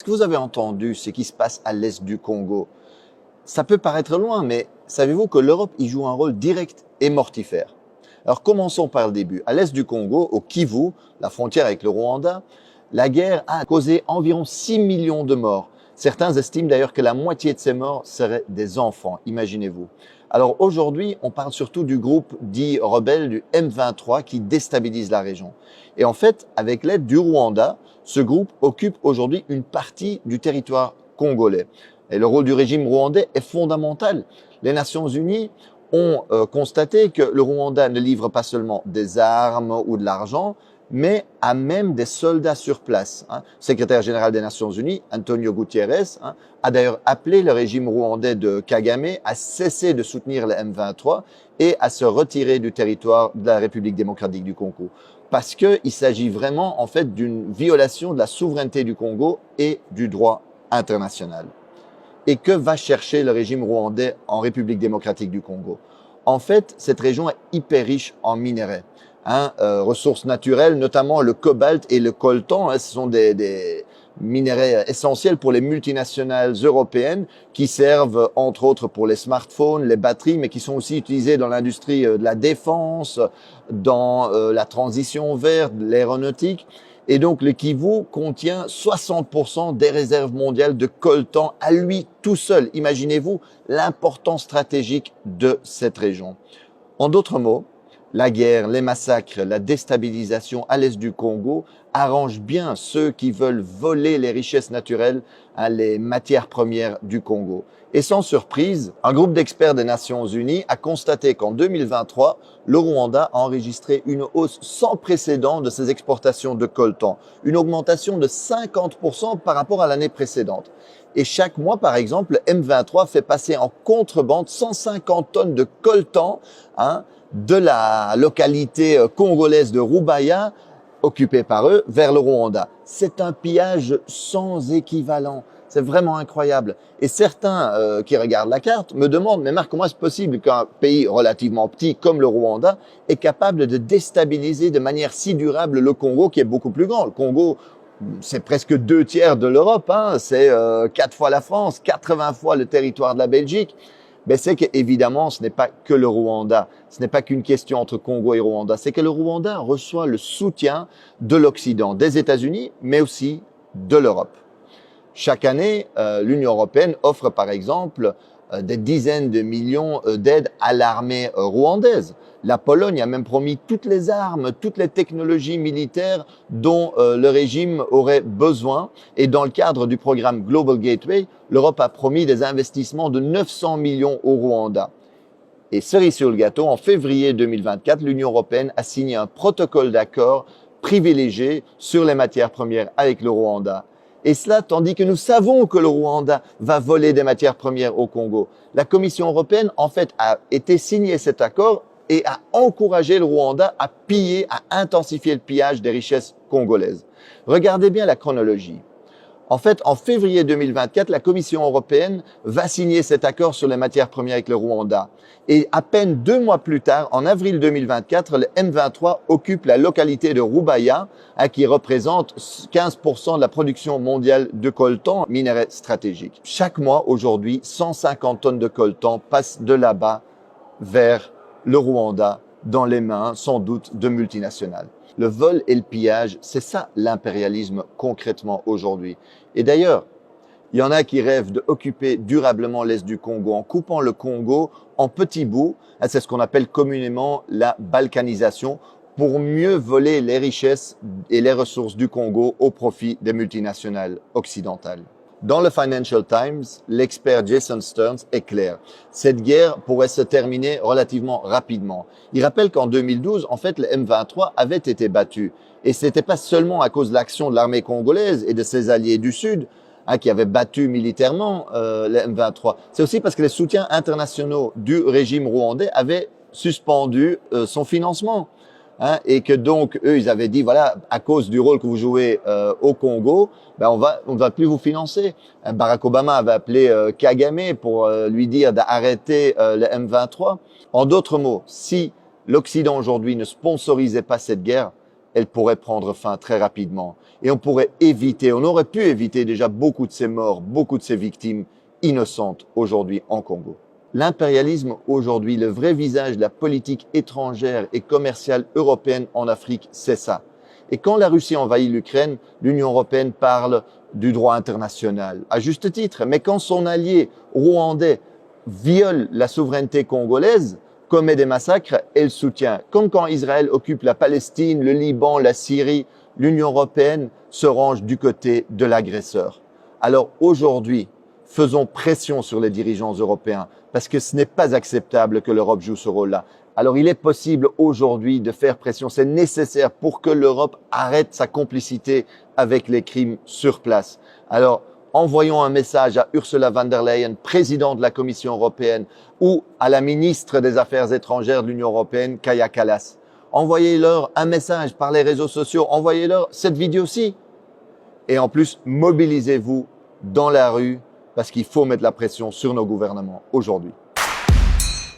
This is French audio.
que vous avez entendu ce qui se passe à l'est du Congo? Ça peut paraître loin, mais savez-vous que l'Europe y joue un rôle direct et mortifère? Alors commençons par le début. À l'est du Congo, au Kivu, la frontière avec le Rwanda, la guerre a causé environ 6 millions de morts. Certains estiment d'ailleurs que la moitié de ces morts seraient des enfants, imaginez-vous. Alors aujourd'hui, on parle surtout du groupe dit rebelle du M23 qui déstabilise la région. Et en fait, avec l'aide du Rwanda, ce groupe occupe aujourd'hui une partie du territoire congolais. Et le rôle du régime rwandais est fondamental. Les Nations Unies ont constaté que le Rwanda ne livre pas seulement des armes ou de l'argent, mais a même des soldats sur place. Le secrétaire général des Nations Unies, Antonio Guterres, a d'ailleurs appelé le régime rwandais de Kagame à cesser de soutenir le M23 et à se retirer du territoire de la République démocratique du Congo. Parce qu'il s'agit vraiment en fait d'une violation de la souveraineté du Congo et du droit international. Et que va chercher le régime rwandais en République démocratique du Congo? En fait, cette région est hyper riche en minerais. Ressources naturelles, notamment le cobalt et le coltan, ce sont des minerais essentiels pour les multinationales européennes qui servent entre autres pour les smartphones, les batteries, mais qui sont aussi utilisés dans l'industrie de la défense, dans la transition verte, l'aéronautique. Et donc le Kivu contient 60% des réserves mondiales de coltan à lui tout seul. Imaginez-vous l'importance stratégique de cette région. En d'autres mots, la guerre, les massacres, la déstabilisation à l'est du Congo arrangent bien ceux qui veulent voler les richesses naturelles, les matières premières du Congo. Et sans surprise, un groupe d'experts des Nations Unies a constaté qu'en 2023, le Rwanda a enregistré une hausse sans précédent de ses exportations de coltan, une augmentation de 50% par rapport à l'année précédente. Et chaque mois, par exemple, le M23 fait passer en contrebande 150 tonnes de coltan de la localité congolaise de Rubaya, occupée par eux, vers le Rwanda. C'est un pillage sans équivalent. C'est vraiment incroyable. Et certains qui regardent la carte me demandent, mais Marc, comment est-ce possible qu'un pays relativement petit comme le Rwanda est capable de déstabiliser de manière si durable le Congo, qui est beaucoup plus grand? Le Congo, c'est presque 2/3 de l'Europe, c'est 4 fois la France, 80 fois le territoire de la Belgique. Ben c'est qu'évidemment, ce n'est pas que le Rwanda, ce n'est pas qu'une question entre Congo et Rwanda, c'est que le Rwanda reçoit le soutien de l'Occident, des États-Unis, mais aussi de l'Europe. Chaque année, l'Union européenne offre par exemple des dizaines de millions d'aides à l'armée rwandaise. La Pologne a même promis toutes les armes, toutes les technologies militaires dont le régime aurait besoin. Et dans le cadre du programme Global Gateway, l'Europe a promis des investissements de 900 millions au Rwanda. Et cerise sur le gâteau, en février 2024, l'Union européenne a signé un protocole d'accord privilégié sur les matières premières avec le Rwanda. Et cela tandis que nous savons que le Rwanda va voler des matières premières au Congo. La Commission européenne, en fait, a été signé cet accord et a encouragé le Rwanda à piller, à intensifier le pillage des richesses congolaises. Regardez bien la chronologie. En fait, en février 2024, la Commission européenne va signer cet accord sur les matières premières avec le Rwanda. Et à peine 2 mois plus tard, en avril 2024, le M23 occupe la localité de Rubaya, qui représente 15% de la production mondiale de coltan, minerai stratégique. Chaque mois, aujourd'hui, 150 tonnes de coltan passent de là-bas vers le Rwanda, dans les mains, sans doute, de multinationales. Le vol et le pillage, c'est ça l'impérialisme concrètement aujourd'hui. Et d'ailleurs, il y en a qui rêvent d'occuper durablement l'est du Congo en coupant le Congo en petits bouts. C'est ce qu'on appelle communément la balkanisation, pour mieux voler les richesses et les ressources du Congo au profit des multinationales occidentales. Dans le Financial Times, l'expert Jason Stearns est clair. Cette guerre pourrait se terminer relativement rapidement. Il rappelle qu'en 2012, en fait, le M23 avait été battu. Et ce n'était pas seulement à cause de l'action de l'armée congolaise et de ses alliés du Sud, qui avaient battu militairement le M23. C'est aussi parce que les soutiens internationaux du régime rwandais avaient suspendu son financement. Et que donc, eux, ils avaient dit, voilà, à cause du rôle que vous jouez au Congo, on ne va plus vous financer. Barack Obama avait appelé Kagame pour lui dire d'arrêter le M23. En d'autres mots, si l'Occident aujourd'hui ne sponsorisait pas cette guerre, elle pourrait prendre fin très rapidement. Et on pourrait éviter, on aurait pu éviter déjà beaucoup de ces morts, beaucoup de ces victimes innocentes aujourd'hui en Congo. L'impérialisme aujourd'hui, le vrai visage de la politique étrangère et commerciale européenne en Afrique, c'est ça. Et quand la Russie envahit l'Ukraine, l'Union européenne parle du droit international, à juste titre. Mais quand son allié rwandais viole la souveraineté congolaise, commet des massacres, elle soutient. Comme quand Israël occupe la Palestine, le Liban, la Syrie, l'Union européenne se range du côté de l'agresseur. Alors aujourd'hui, faisons pression sur les dirigeants européens parce que ce n'est pas acceptable que l'Europe joue ce rôle-là. Alors il est possible aujourd'hui de faire pression, c'est nécessaire pour que l'Europe arrête sa complicité avec les crimes sur place. Alors envoyons un message à Ursula von der Leyen, présidente de la Commission européenne, ou à la ministre des Affaires étrangères de l'Union européenne, Kaja Kallas. Envoyez-leur un message par les réseaux sociaux, envoyez-leur cette vidéo-ci. Et en plus, mobilisez-vous dans la rue parce qu'il faut mettre la pression sur nos gouvernements aujourd'hui.